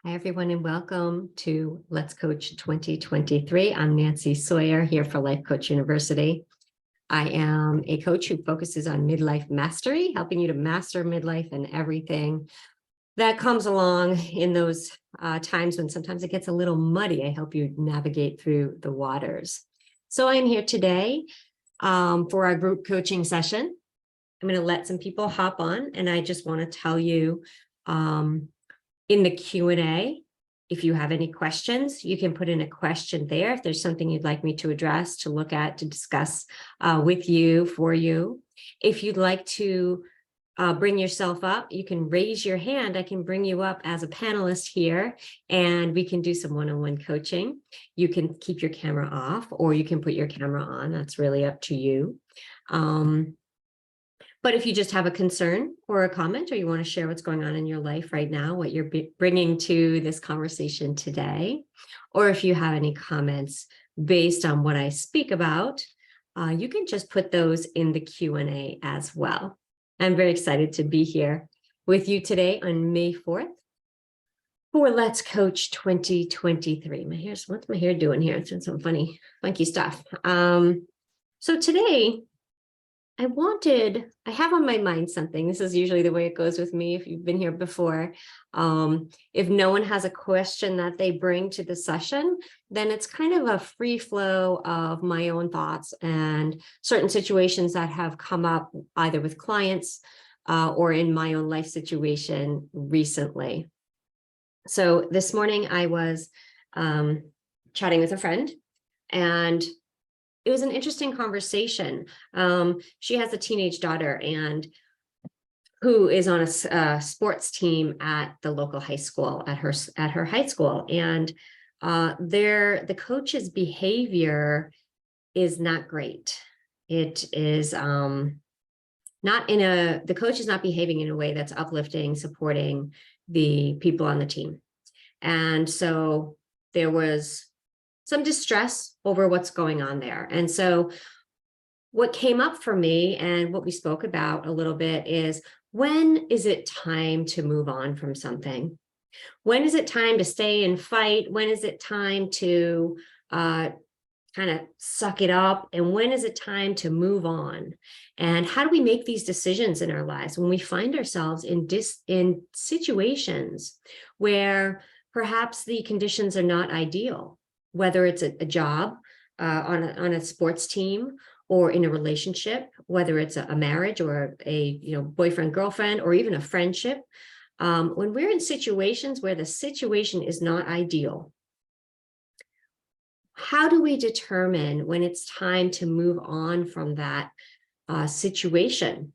Hi, everyone, and welcome to Let's Coach 2023. I'm Nancy Sawyer here for Life Coach University. I am a coach who focuses on midlife mastery, helping you to master midlife and everything that comes along in those times when sometimes it gets a little muddy. I help you navigate through the waters. So I'm here today for our group coaching session. I'm going to let some people hop on, and I just want to tell you in the Q&A, if you have any questions, you can put in a question there. If there's something you'd like me to address, to look at, to discuss with you, for you. If you'd like to bring yourself up, you can raise your hand. I can bring you up as a panelist here, and we can do some one-on-one coaching. You can keep your camera off, or you can put your camera on. That's really up to you. But if you just have a concern or a comment, or you want to share what's going on in your life right now, what you're bringing to this conversation today, or if you have any comments based on what I speak about, you can just put those in the Q&A as well. I'm very excited to be here with you today on May 4th for Let's Coach 2023. What's my hair doing here? It's doing some funky stuff. So today, I have on my mind something. This is usually the way it goes with me if you've been here before. If no one has a question that they bring to the session, then it's kind of a free flow of my own thoughts and certain situations that have come up either with clients or in my own life situation recently. So this morning I was chatting with a friend, and it was an interesting conversation. She has a teenage daughter and who is on a sports team at the local high school, at her high school. And the coach's behavior is not great. It is the coach is not behaving in a way that's uplifting, supporting the people on the team. And so there was some distress over what's going on there. And so what came up for me and what we spoke about a little bit is, when is it time to move on from something? When is it time to stay and fight? When is it time to kind of suck it up? And when is it time to move on? And how do we make these decisions in our lives when we find ourselves in situations where perhaps the conditions are not ideal? Whether it's a job on a sports team, or in a relationship, whether it's a marriage or a boyfriend, girlfriend, or even a friendship. When we're in situations where the situation is not ideal, how do we determine when it's time to move on from that situation?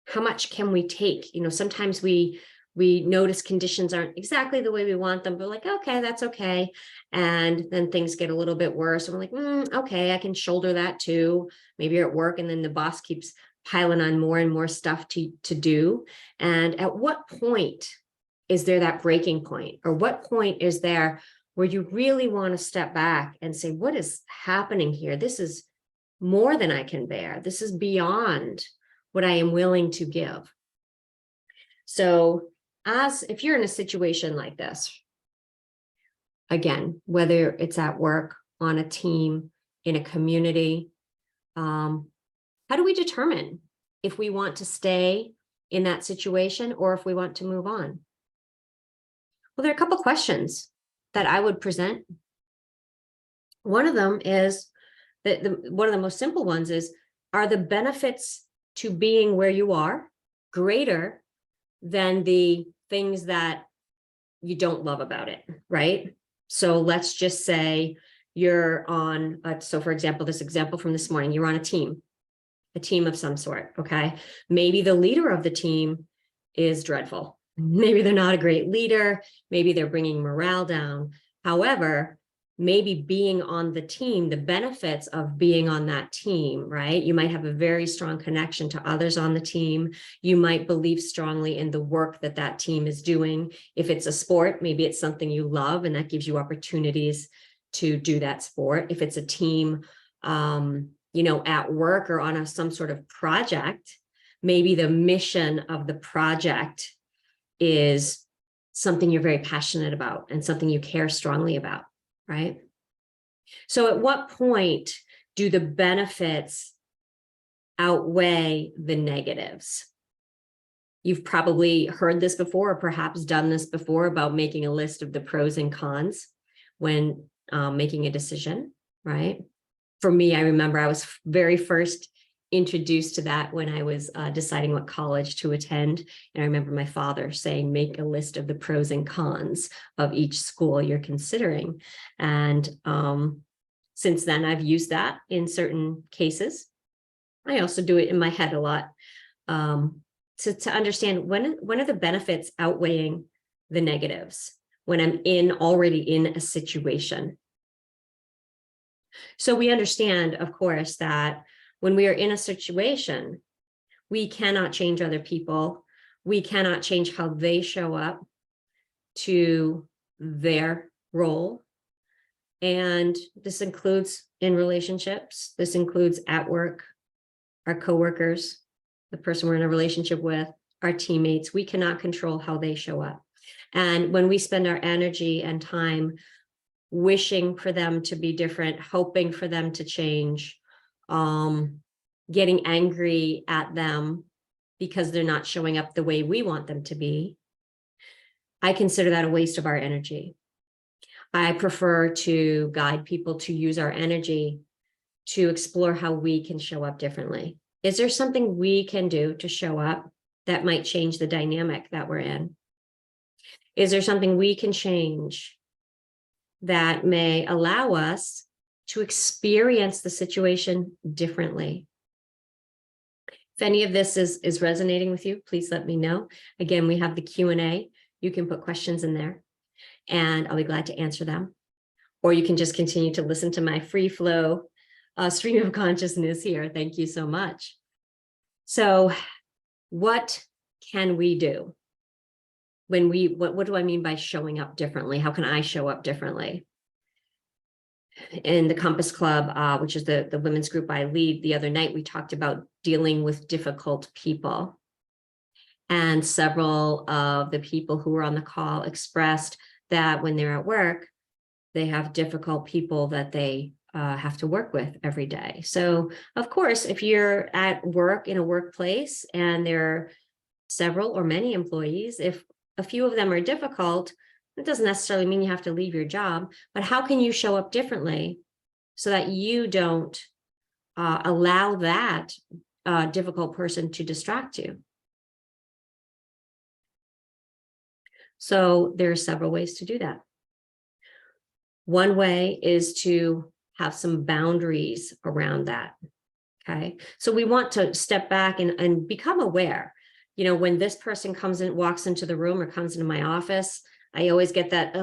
How much can we take? Sometimes we notice conditions aren't exactly the way we want them, but like, okay, that's okay. And then things get a little bit worse. And we're like, okay, I can shoulder that too. Maybe you're at work and then the boss keeps piling on more and more stuff to do. And at what point is there that breaking point? Or what point is there where you really want to step back and say, what is happening here? This is more than I can bear. This is beyond what I am willing to give. So if you're in a situation like this, again, whether it's at work, on a team, in a community, how do we determine if we want to stay in that situation or if we want to move on? Well, there are a couple questions that I would present. One of them is one of the most simple ones is, are the benefits to being where you are greater than the things that you don't love about it, right? So let's just say you're on, so for example, this example from this morning, you're on a team of some sort, okay? Maybe the leader of the team is dreadful. Maybe they're not a great leader. Maybe they're bringing morale down. However, maybe being on the team, the benefits of being on that team, right? You might have a very strong connection to others on the team. You might believe strongly in the work that that team is doing. If it's a sport, maybe it's something you love and that gives you opportunities to do that sport. If it's a team, at work or on some sort of project, maybe the mission of the project is something you're very passionate about and something you care strongly about, right? So at what point do the benefits outweigh the negatives? You've probably heard this before, or perhaps done this before, about making a list of the pros and cons when making a decision, right? For me, I remember I was very first introduced to that when I was deciding what college to attend. And I remember my father saying, make a list of the pros and cons of each school you're considering. And since then, I've used that in certain cases. I also do it in my head a lot. To understand when are the benefits outweighing the negatives when I'm already in a situation. So we understand, of course, that when we are in a situation, we cannot change other people. We cannot change how they show up to their role. And this includes in relationships. This includes at work, our coworkers, the person we're in a relationship with, our teammates. We cannot control how they show up. And when we spend our energy and time wishing for them to be different, hoping for them to change, getting angry at them because they're not showing up the way we want them to be, I consider that a waste of our energy. I prefer to guide people to use our energy to explore how we can show up differently. Is there something we can do to show up that might change the dynamic that we're in? Is there something we can change that may allow us to experience the situation differently? If any of this is resonating with you, please let me know. Again, we have the Q&A. You can put questions in there and I'll be glad to answer them. Or you can just continue to listen to my free flow stream of consciousness here. Thank you so much. So what can we do when what do I mean by showing up differently? How can I show up differently? In the Compass Club, which is the women's group I lead, the other night, we talked about dealing with difficult people. And several of the people who were on the call expressed that when they're at work, they have difficult people that they have to work with every day. So of course, if you're at work in a workplace and there are several or many employees, if a few of them are difficult, it doesn't necessarily mean you have to leave your job, but how can you show up differently so that you don't allow that difficult person to distract you? So there are several ways to do that. One way is to have some boundaries around that. Okay. So we want to step back and become aware. You know, when this person comes in, walks into the room or comes into my office, I always get that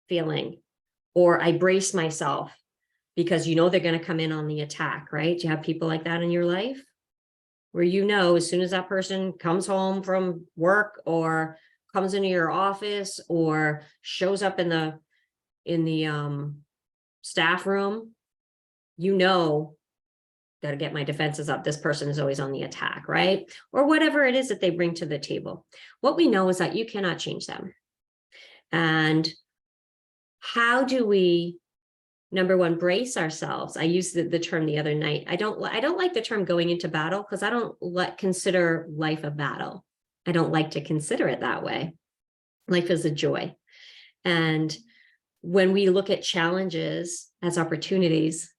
feeling, or I brace myself because you know they're going to come in on the attack, right? Do you have people like that in your life where you know as soon as that person comes home from work or comes into your office or shows up in the staff room, you know, got to get my defenses up. This person is always on the attack, right? Or whatever it is that they bring to the table. What we know is that you cannot change them. And how do we, number one, brace ourselves? I used the term the other night. I don't like the term going into battle because I don't consider life a battle. I don't like to consider it that way. Life is a joy. And when we look at challenges as opportunities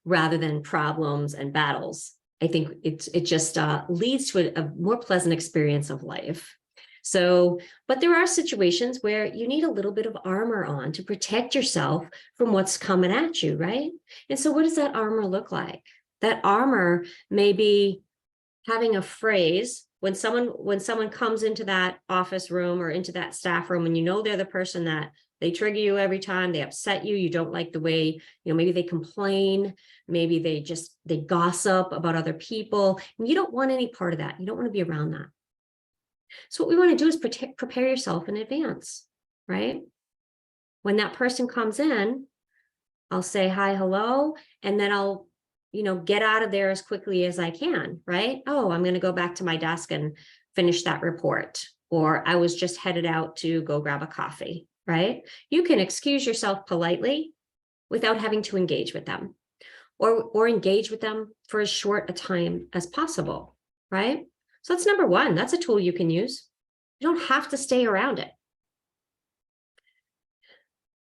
rather than problems and battles, I think it just leads to a more pleasant experience of life. So, but there are situations where you need a little bit of armor on to protect yourself from what's coming at you, right? And so what does that armor look like? That armor may be having a phrase when someone comes into that office room or into that staff room and you know they're the person that they trigger you every time, they upset you, you don't like the way, you know, maybe they complain, maybe they gossip about other people, and you don't want any part of that. You don't want to be around that. So what we want to do is prepare yourself in advance, right? When that person comes in, I'll say hi, hello, and then I'll, you know, get out of there as quickly as I can, right? Oh, I'm going to go back to my desk and finish that report. or I was just headed out to go grab a coffee, right? You can excuse yourself politely without having to engage with them, or engage with them for as short a time as possible, right? So that's number one. That's a tool you can use. You don't have to stay around it.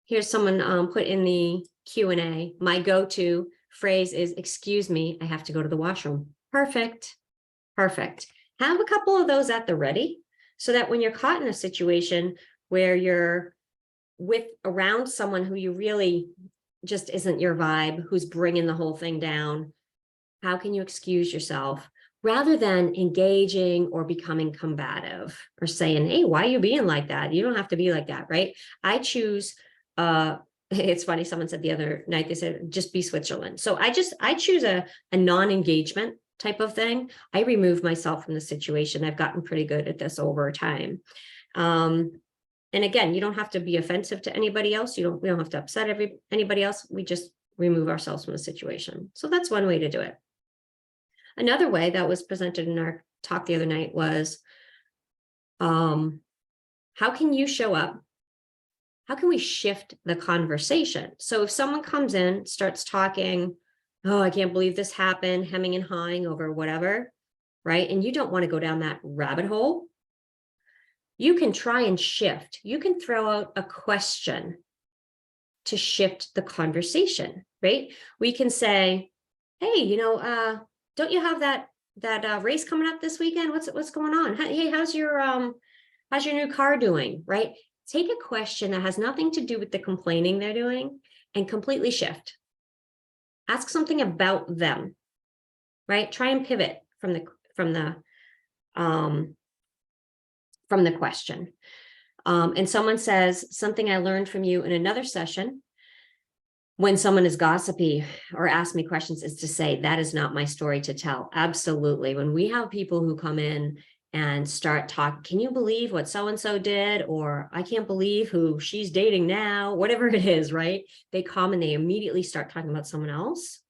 Here's someone put in the Q&A, my go-to phrase is, excuse me, I have to go to the washroom. Perfect, perfect. Have a couple of those at the ready so that when you're caught in a situation where you're around someone who you really just isn't your vibe, who's bringing the whole thing down, how can you excuse yourself rather than engaging or becoming combative or saying, hey, why are you being like that? You don't have to be like that, right? I choose, it's funny, someone said the other night, they said, just be Switzerland. So I choose a non-engagement type of thing. I remove myself from the situation. I've gotten pretty good at this over time. And again, you don't have to be offensive to anybody else. We don't have to upset anybody else. We just remove ourselves from the situation. So that's one way to do it. Another way that was presented in our talk the other night was, how can you show up? How can we shift the conversation? So if someone comes in, starts talking, oh, I can't believe this happened, hemming and hawing over whatever, right? And you don't want to go down that rabbit hole. You can try and shift. You can throw out a question to shift the conversation, right? We can say, hey, don't you have that race coming up this weekend? What's going on? Hey, how's your new car doing, right? Take a question that has nothing to do with the complaining they're doing and completely shift. Ask something about them, right? Try and pivot from the question. And someone says, something I learned from you in another session when someone is gossipy or asks me questions is to say, that is not my story to tell. Absolutely. When we have people who come in and start talking, can you believe what so-and-so did? Or I can't believe who she's dating now, whatever it is, right? They come and they immediately start talking about someone else.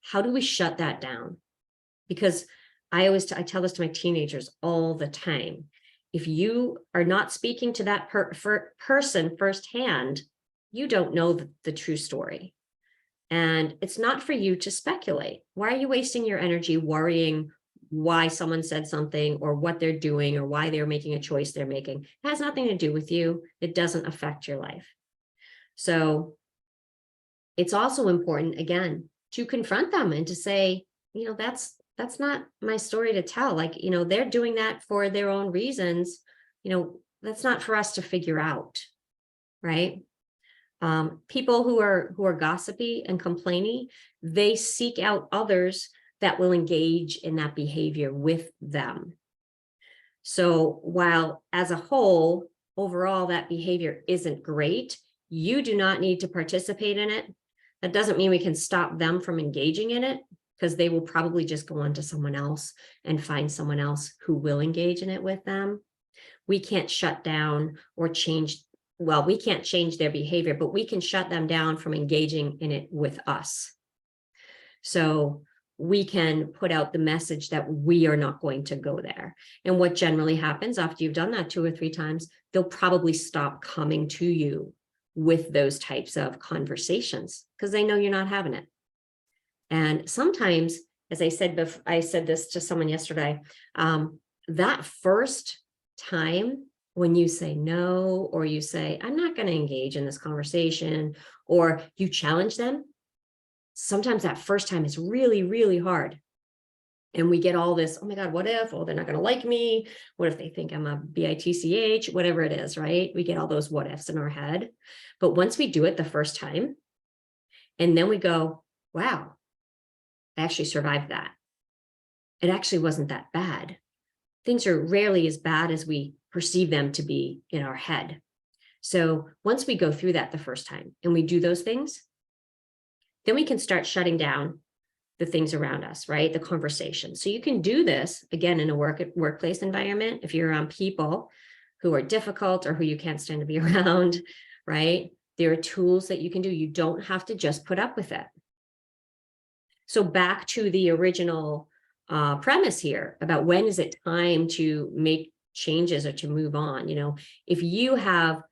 How do we shut that down? Because I tell this to my teenagers all the time. If you are not speaking to that person firsthand, you don't know the true story. And it's not for you to speculate. Why are you wasting your energy worrying why someone said something or what they're doing or why they're making a choice they're making? It has nothing to do with you. It doesn't affect your life. So it's also important, again, to confront them and to say, that's not my story to tell. Like, they're doing that for their own reasons. That's not for us to figure out, right? People who are gossipy and complaining, they seek out others that will engage in that behavior with them. So while as a whole, overall, that behavior isn't great, you do not need to participate in it. That doesn't mean we can stop them from engaging in it, because they will probably just go on to someone else and find someone else who will engage in it with them. We can't shut down or change. Well, we can't change their behavior, but we can shut them down from engaging in it with us. So we can put out the message that we are not going to go there. And what generally happens after you've done that 2 or 3 times, they'll probably stop coming to you with those types of conversations because they know you're not having it. And sometimes, as I said before, I said this to someone yesterday, that first time when you say no, or you say, I'm not going to engage in this conversation, or you challenge them, sometimes that first time is really, really hard. And we get all this, oh my God, what if? Oh, they're not going to like me. What if they think I'm a bitch, whatever it is, right? We get all those what ifs in our head. But once we do it the first time, and then we go, wow, I actually survived that. It actually wasn't that bad. Things are rarely as bad as we perceive them to be in our head. So once we go through that the first time and we do those things, then we can start shutting down the things around us, right? The conversation. So you can do this again in a workplace environment. If you're around people who are difficult or who you can't stand to be around, right? There are tools that you can do. You don't have to just put up with it. So back to the original premise here about when is it time to make changes or to move on. If you have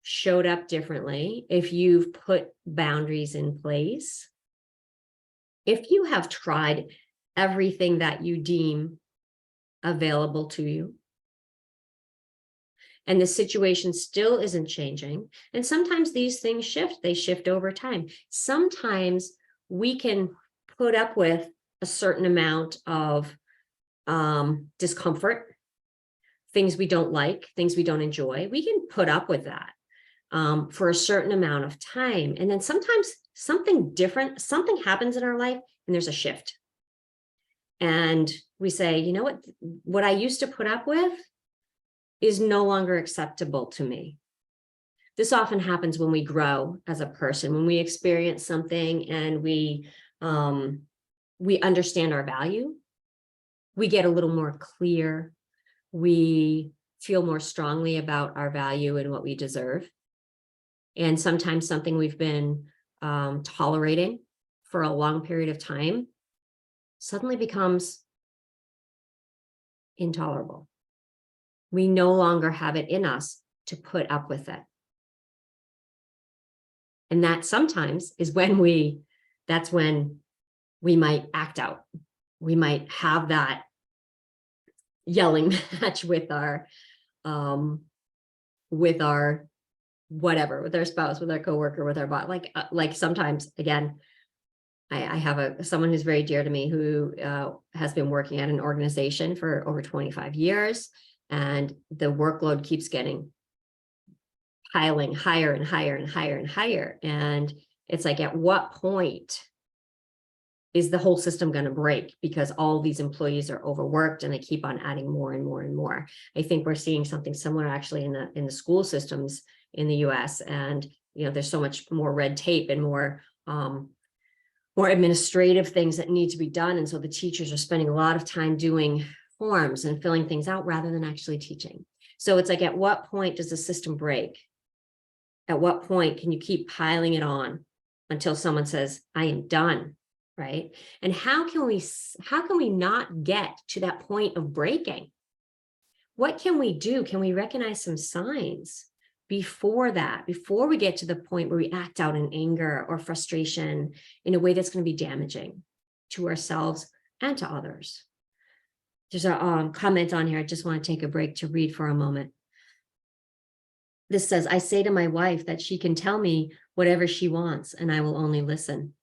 showed up differently, if you've put boundaries in place, if you have tried everything that you deem available to you, and the situation still isn't changing, and sometimes these things shift, they shift over time. Sometimes we can put up with a certain amount of discomfort, things we don't like, things we don't enjoy. We can put up with that for a certain amount of time. And then sometimes something different, something happens in our life and there's a shift. And we say, you know what I used to put up with is no longer acceptable to me. This often happens when we grow as a person, when we experience something and we understand our value, we get a little more clear, we feel more strongly about our value and what we deserve. And sometimes something we've been tolerating for a long period of time suddenly becomes intolerable. We no longer have it in us to put up with it. And that sometimes is that's when we might act out. We might have that yelling match with our whatever, with our spouse, with our coworker, with our boss. Like sometimes, again, I have someone who's very dear to me who has been working at an organization for over 25 years, and the workload keeps piling higher and higher and higher and higher. And it's like, at what point is the whole system going to break because all these employees are overworked and they keep on adding more and more and more? I think we're seeing something similar actually in the school systems in the US. And there's so much more red tape and more administrative things that need to be done. And so the teachers are spending a lot of time doing forms and filling things out rather than actually teaching. So it's like, at what point does the system break? At what point can you keep piling it on until someone says, I am done, right? And how can we not get to that point of breaking? What can we do? Can we recognize some signs before we get to the point where we act out in anger or frustration in a way that's going to be damaging to ourselves and to others? There's a comment on here. I just want to take a break to read for a moment. This says, I say to my wife that she can tell me whatever she wants and I will only listen.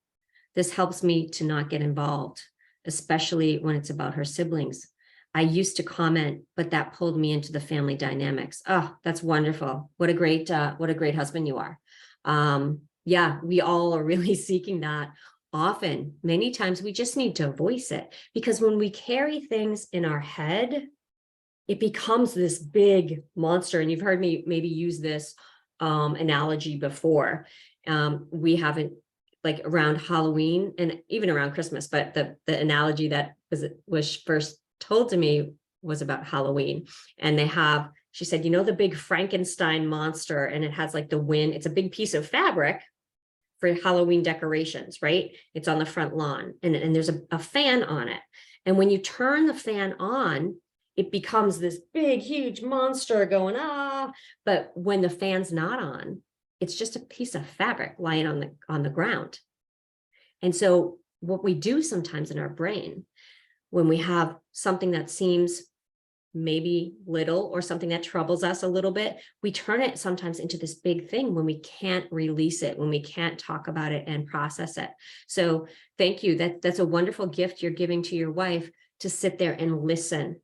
This helps me to not get involved, especially when it's about her siblings. I used to comment, but that pulled me into the family dynamics. Oh, that's wonderful. What a great husband you are. Yeah, we all are really seeking that. Often, many times we just need to voice it, because when we carry things in our head, it becomes this big monster. And you've heard me maybe use this analogy before. We haven't, like around Halloween and even around Christmas, but the analogy that was first told to me was about Halloween. And she said, the big Frankenstein monster, and it has like the wind. It's a big piece of fabric for Halloween decorations, right? It's on the front lawn, and there's a fan on it. And when you turn the fan on, it becomes this big, huge monster going, ah. But when the fan's not on, it's just a piece of fabric lying on the ground. And so what we do sometimes in our brain, when we have something that seems maybe little or something that troubles us a little bit, we turn it sometimes into this big thing when we can't release it, when we can't talk about it and process it. So thank you. That's a wonderful gift you're giving to your wife, to sit there and listen.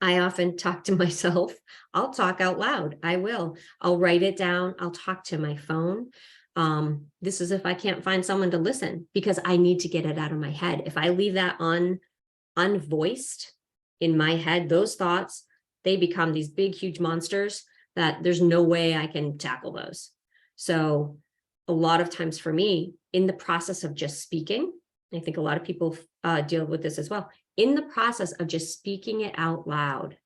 I often talk to myself. I'll talk out loud. I will. I'll write it down. I'll talk to my phone. This is if I can't find someone to listen, because I need to get it out of my head. If I leave that unvoiced in my head, those thoughts, they become these big, huge monsters that there's no way I can tackle those. So a lot of times for me, in the process of just speaking, I think a lot of people deal with this as well. In the process of just speaking it out loud,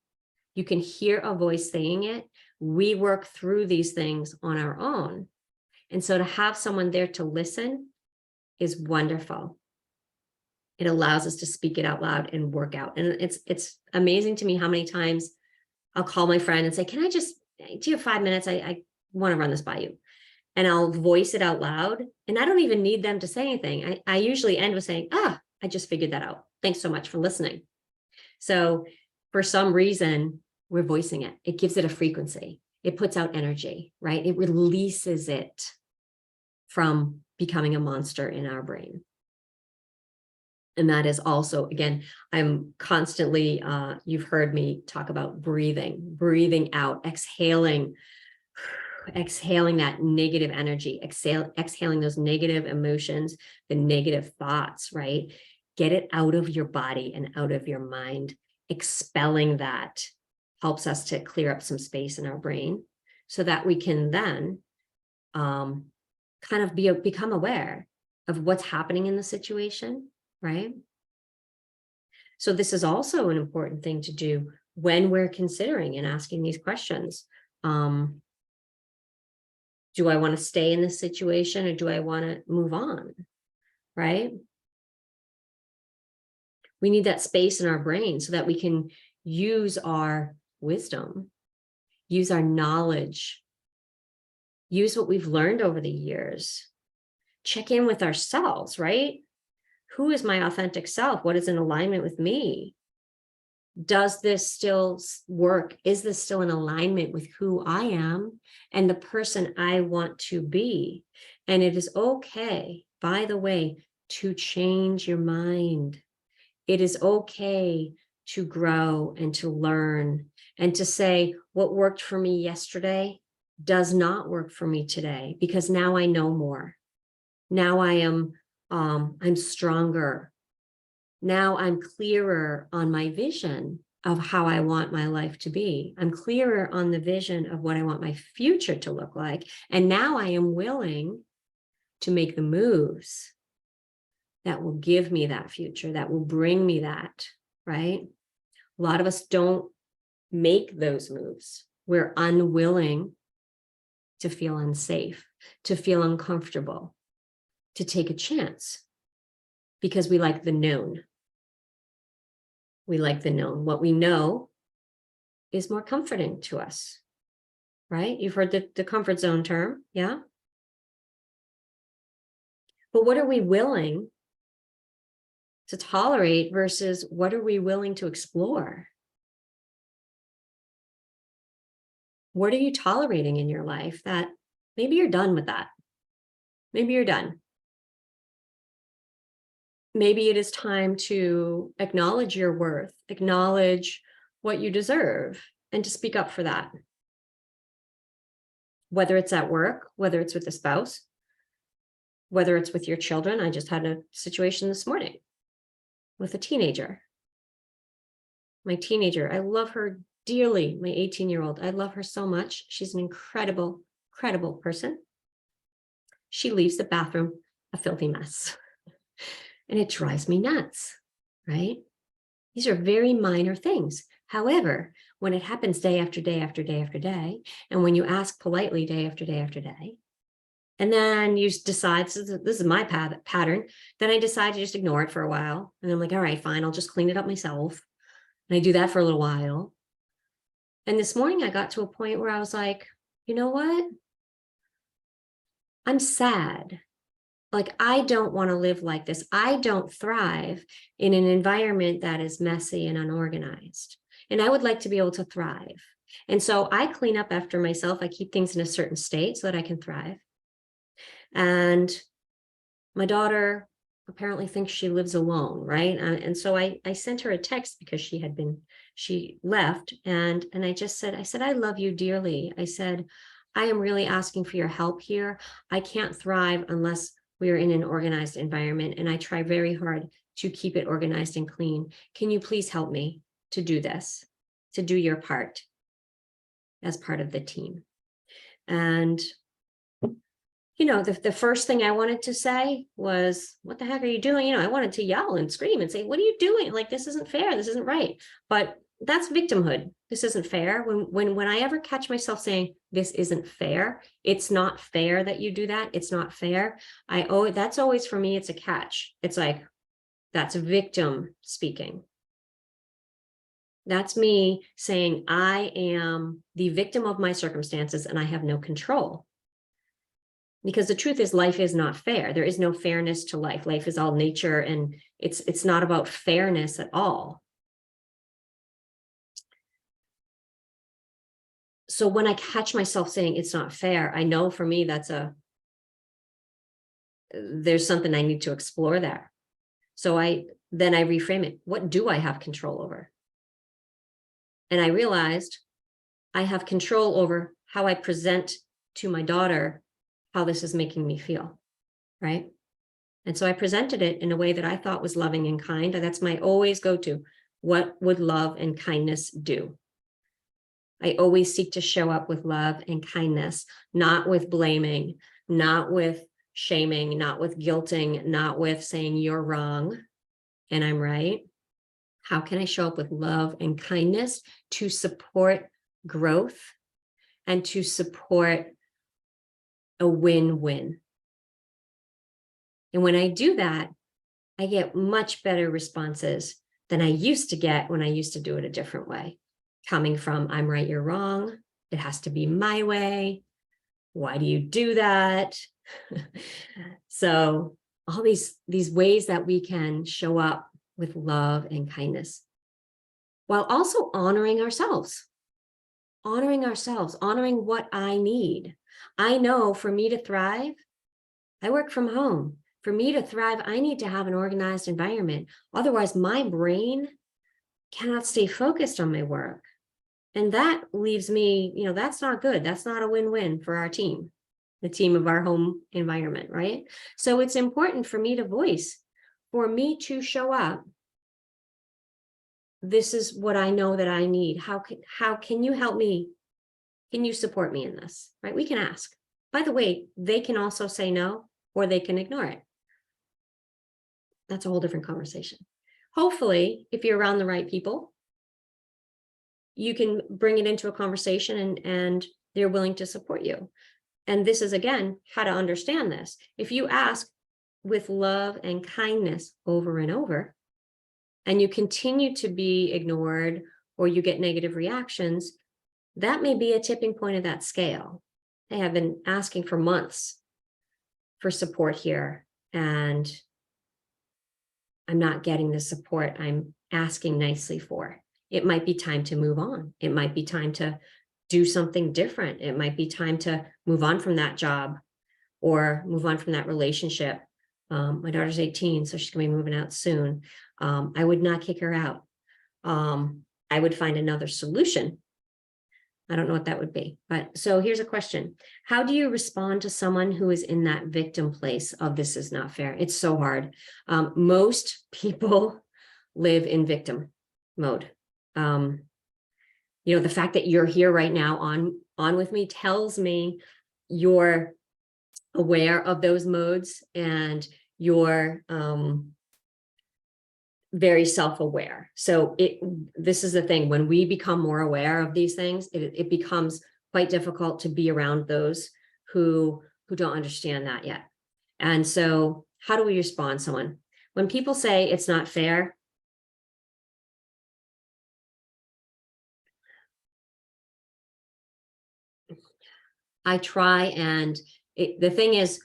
you can hear a voice saying it. We work through these things on our own. And so to have someone there to listen is wonderful. It allows us to speak it out loud and work out. And it's amazing to me how many times I'll call my friend and say, do you have 5 minutes? I want to run this by you. And I'll voice it out loud. And I don't even need them to say anything. I usually end with saying, I just figured that out. Thanks so much for listening. So for some reason, we're voicing it. It gives it a frequency. It puts out energy, right? It releases it from becoming a monster in our brain. And that is also, again, I'm constantly, you've heard me talk about breathing out, exhaling that negative energy, exhaling those negative emotions, the negative thoughts, right? Get it out of your body and out of your mind. Expelling that helps us to clear up some space in our brain so that we can then kind of become aware of what's happening in the situation, right? So this is also an important thing to do when we're considering and asking these questions. Do I want to stay in this situation or do I want to move on, right? We need that space in our brain so that we can use our wisdom, use our knowledge, use what we've learned over the years, check in with ourselves, right? Who is my authentic self? What is in alignment with me? Does this still work? Is this still in alignment with who I am and the person I want to be? And it is okay, by the way, to change your mind. It is okay to grow and to learn and to say what worked for me yesterday does not work for me today because now I know more. Now I'm stronger. Now I'm clearer on my vision of how I want my life to be. I'm clearer on the vision of what I want my future to look like. And now I am willing to make the moves that will give me that future, that will bring me that, right? A lot of us don't make those moves. We're unwilling to feel unsafe, to feel uncomfortable, to take a chance because we like the known. We like the known. What we know is more comforting to us, right? You've heard the comfort zone term, yeah? But what are we willing to tolerate versus what are we willing to explore? What are you tolerating in your life that maybe you're done with that? Maybe you're done. Maybe it is time to acknowledge your worth, acknowledge what you deserve, and to speak up for that. Whether it's at work, whether it's with a spouse, whether it's with your children. I just had a situation this morning with a teenager. My teenager, I love her dearly, my 18-year-old. I love her so much. She's an incredible, incredible person. She leaves the bathroom a filthy mess. And it drives me nuts, right? These are very minor things. However, when it happens day after day after day after day, and when you ask politely day after day after day, and then you decide, this is my pattern, then I decide to just ignore it for a while. And I'm like, all right, fine, I'll just clean it up myself. And I do that for a little while. And this morning I got to a point where I was like, you know what? I'm sad. Like, I don't want to live like this. I don't thrive in an environment that is messy and unorganized. And I would like to be able to thrive. And so I clean up after myself. I keep things in a certain state so that I can thrive. And my daughter apparently thinks she lives alone, right? And so I sent her a text because she left. And I just said, I love you dearly. I said, I am really asking for your help here. I can't thrive unless we are in an organized environment, and I try very hard to keep it organized and clean. Can you please help me to do this, to do your part as part of the team? And, you know, the first thing I wanted to say was, what the heck are you doing? You know, I wanted to yell and scream and say, what are you doing? Like, this isn't fair. This isn't right. But that's victimhood. This isn't fair. When I ever catch myself saying this isn't fair, it's not fair that you do that. It's not fair. That's always, for me, it's a catch. It's like, that's a victim speaking. That's me saying I am the victim of my circumstances and I have no control. Because the truth is, life is not fair. There is no fairness to life. Life is all nature, and it's not about fairness at all. So when I catch myself saying it's not fair, I know for me there's something I need to explore there. So then I reframe it. What do I have control over? And I realized I have control over how I present to my daughter how this is making me feel, right? And so I presented it in a way that I thought was loving and kind. That's my always go-to. What would love and kindness do? I always seek to show up with love and kindness, not with blaming, not with shaming, not with guilting, not with saying you're wrong and I'm right. How can I show up with love and kindness to support growth and to support a win-win? And when I do that, I get much better responses than I used to get when I used to do it a different way. Coming from, I'm right, you're wrong. It has to be my way. Why do you do that? So all these ways that we can show up with love and kindness while also honoring ourselves, honoring what I need. I know for me to thrive, I work from home. For me to thrive, I need to have an organized environment. Otherwise, my brain cannot stay focused on my work. And that leaves me, that's not good. That's not a win-win for our team, the team of our home environment, right? So it's important for me to voice, for me to show up. This is what I know that I need. How can you help me? Can you support me in this, right? We can ask. By the way, they can also say no, or they can ignore it. That's a whole different conversation. Hopefully, if you're around the right people, you can bring it into a conversation and they're willing to support you. And this is, again, how to understand this. If you ask with love and kindness over and over, and you continue to be ignored or you get negative reactions, that may be a tipping point of that scale. I have been asking for months for support here, and I'm not getting the support I'm asking nicely for. It might be time to move on. It might be time to do something different. It might be time to move on from that job or move on from that relationship. My daughter's 18, so she's gonna be moving out soon. I would not kick her out. I would find another solution. I don't know what that would be. But so here's a question. How do you respond to someone who is in that victim place of this is not fair? It's so hard. Most people live in victim mode. The fact that you're here right now on with me tells me you're aware of those modes and you're very self-aware. So this is the thing, when we become more aware of these things, it becomes quite difficult to be around those who don't understand that yet. And so how do we respond to someone? When people say it's not fair, I try and the thing is,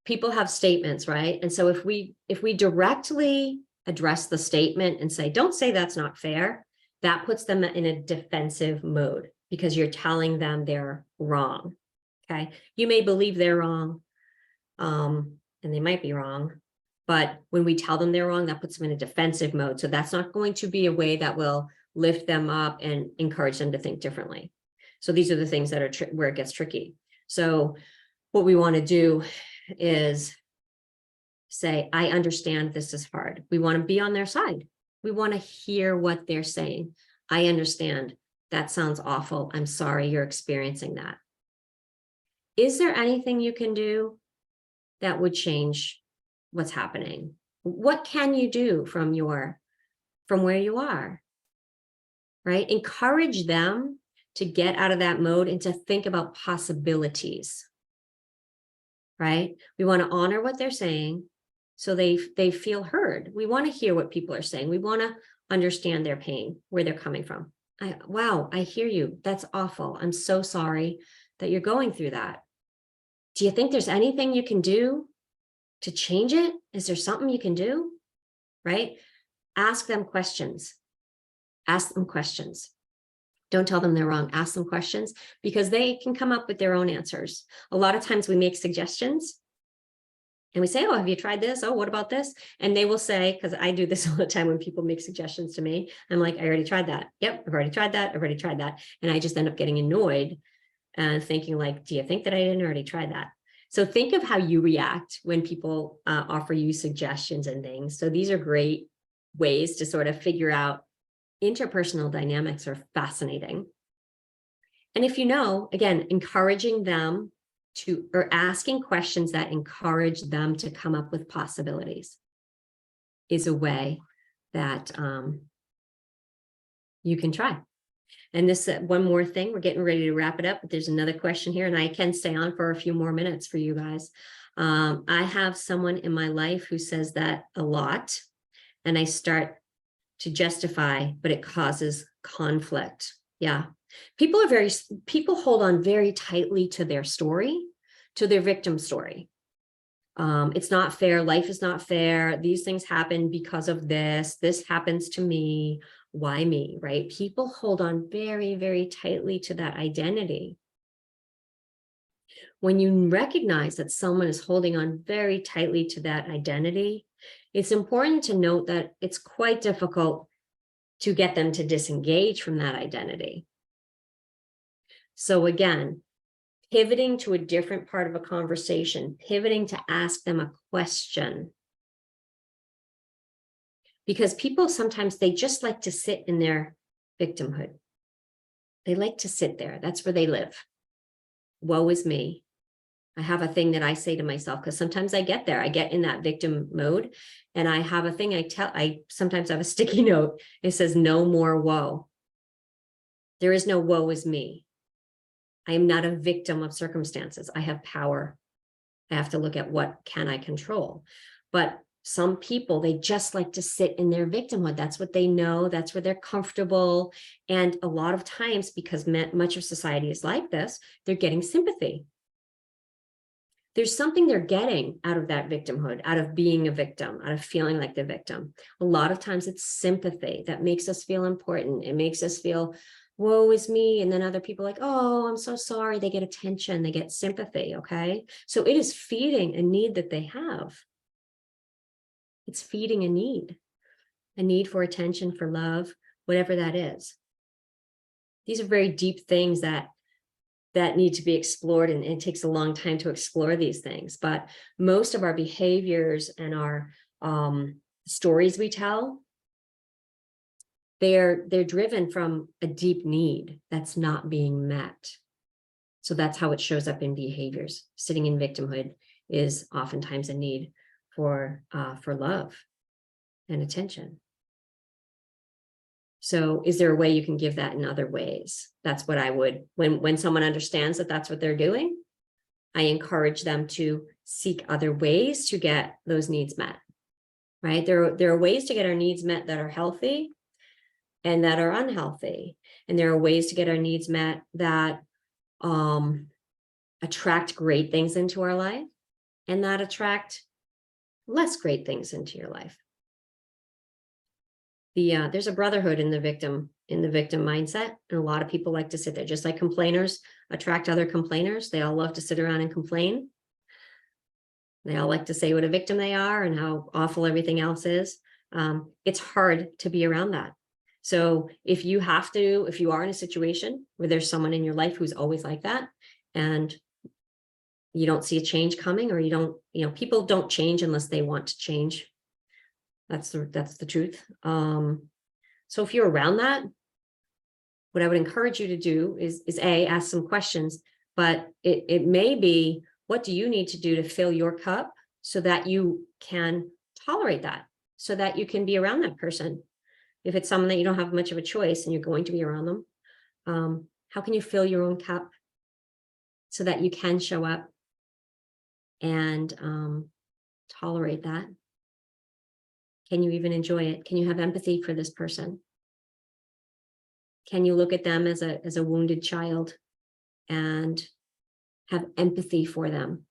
people have statements, right? And so if we directly address the statement and say, don't say that's not fair, that puts them in a defensive mode because you're telling them they're wrong. Okay. You may believe they're wrong, and they might be wrong, but when we tell them they're wrong, that puts them in a defensive mode. So that's not going to be a way that will lift them up and encourage them to think differently. So these are the things that are where it gets tricky. So what we want to do is say, I understand this is hard. We want to be on their side. We want to hear what they're saying. I understand. That sounds awful. I'm sorry you're experiencing that. Is there anything you can do that would change what's happening? What can you do from where you are? Right? Encourage them to get out of that mode and to think about possibilities. Right? We want to honor what they're saying so they feel heard. We want to hear what people are saying. We want to understand their pain, where they're coming from. Wow, I hear you. That's awful. I'm so sorry that you're going through that. Do you think there's anything you can do to change it? Is there something you can do? Right? Ask them questions. Ask them questions. Don't tell them they're wrong. Ask them questions because they can come up with their own answers. A lot of times we make suggestions and we say, oh, have you tried this? Oh, what about this? And they will say, because I do this all the time when people make suggestions to me, I'm like, I already tried that. Yep, I've already tried that. I've already tried that. And I just end up getting annoyed and thinking like, do you think that I didn't already try that? So think of how you react when people offer you suggestions and things. So these are great ways to sort of figure out interpersonal dynamics are fascinating. And if you know, again, encouraging them to, or asking questions that encourage them to come up with possibilities is a way that you can try. And this one more thing, we're getting ready to wrap it up, but there's another question here and I can stay on for a few more minutes for you guys. I have someone in my life who says that a lot and I start to justify, but it causes conflict. Yeah. People hold on very tightly to their story, to their victim story. It's not fair. Life is not fair. These things happen because of this. This happens to me. Why me, right? People hold on very, very tightly to that identity. When you recognize that someone is holding on very tightly to that identity, it's important to note that it's quite difficult to get them to disengage from that identity. So again, pivoting to a different part of a conversation, pivoting to ask them a question. Because people sometimes, they just like to sit in their victimhood. They like to sit there. That's where they live. Woe is me. I have a thing that I say to myself, because sometimes I get there. I get in that victim mode and I have a thing I sometimes have a sticky note. It says, no more woe. There is no woe is me. I am not a victim of circumstances. I have power. I have to look at what can I control. But some people, they just like to sit in their victimhood. That's what they know. That's where they're comfortable. And a lot of times, because much of society is like this, they're getting sympathy. There's something they're getting out of that victimhood, out of being a victim, out of feeling like the victim. A lot of times it's sympathy that makes us feel important. It makes us feel, woe is me. And then other people are like, oh, I'm so sorry. They get attention, they get sympathy, okay? So it is feeding a need that they have. It's feeding a need for attention, for love, whatever that is. These are very deep things that need to be explored, and it takes a long time to explore these things. But most of our behaviors and our stories we tell, they're driven from a deep need that's not being met. So that's how it shows up in behaviors. Sitting in victimhood is oftentimes a need for love and attention. So is there a way you can give that in other ways? That's what I would, when someone understands that that's what they're doing, I encourage them to seek other ways to get those needs met, right? There are ways to get our needs met that are healthy and that are unhealthy. And there are ways to get our needs met that attract great things into our life and that attract less great things into your life. There's a brotherhood in the victim mindset, and a lot of people like to sit there, just like complainers attract other complainers. They all love to sit around and complain. They all like to say what a victim they are and how awful everything else is. It's hard to be around that. So if you are in a situation where there's someone in your life who's always like that, and you don't see a change coming, or people don't change unless they want to change. That's the truth. So if you're around that, what I would encourage you to do is ask some questions, but it may be, what do you need to do to fill your cup so that you can tolerate that, so that you can be around that person? If it's someone that you don't have much of a choice and you're going to be around them, how can you fill your own cup so that you can show up and tolerate that? Can you even enjoy it? Can you have empathy for this person? Can you look at them as a wounded child and have empathy for them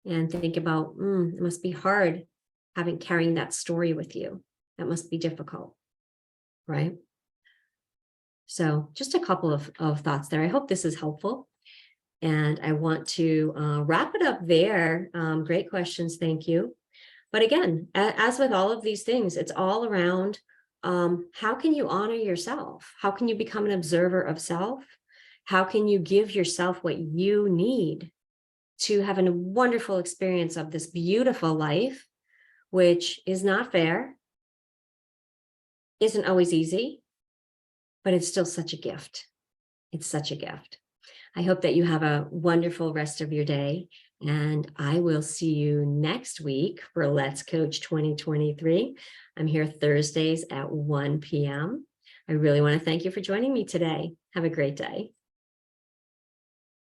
and think about, it must be hard carrying that story with you. That must be difficult, right? So just a couple of thoughts there. I hope this is helpful. And I want to wrap it up there. Great questions. Thank you. But again, as with all of these things, it's all around how can you honor yourself? How can you become an observer of self? How can you give yourself what you need to have a wonderful experience of this beautiful life, which is not fair, isn't always easy, but it's still such a gift. It's such a gift. I hope that you have a wonderful rest of your day, and I will see you next week for Let's Coach 2023. I'm here Thursdays at 1 p.m. I really want to thank you for joining me today. Have a great day.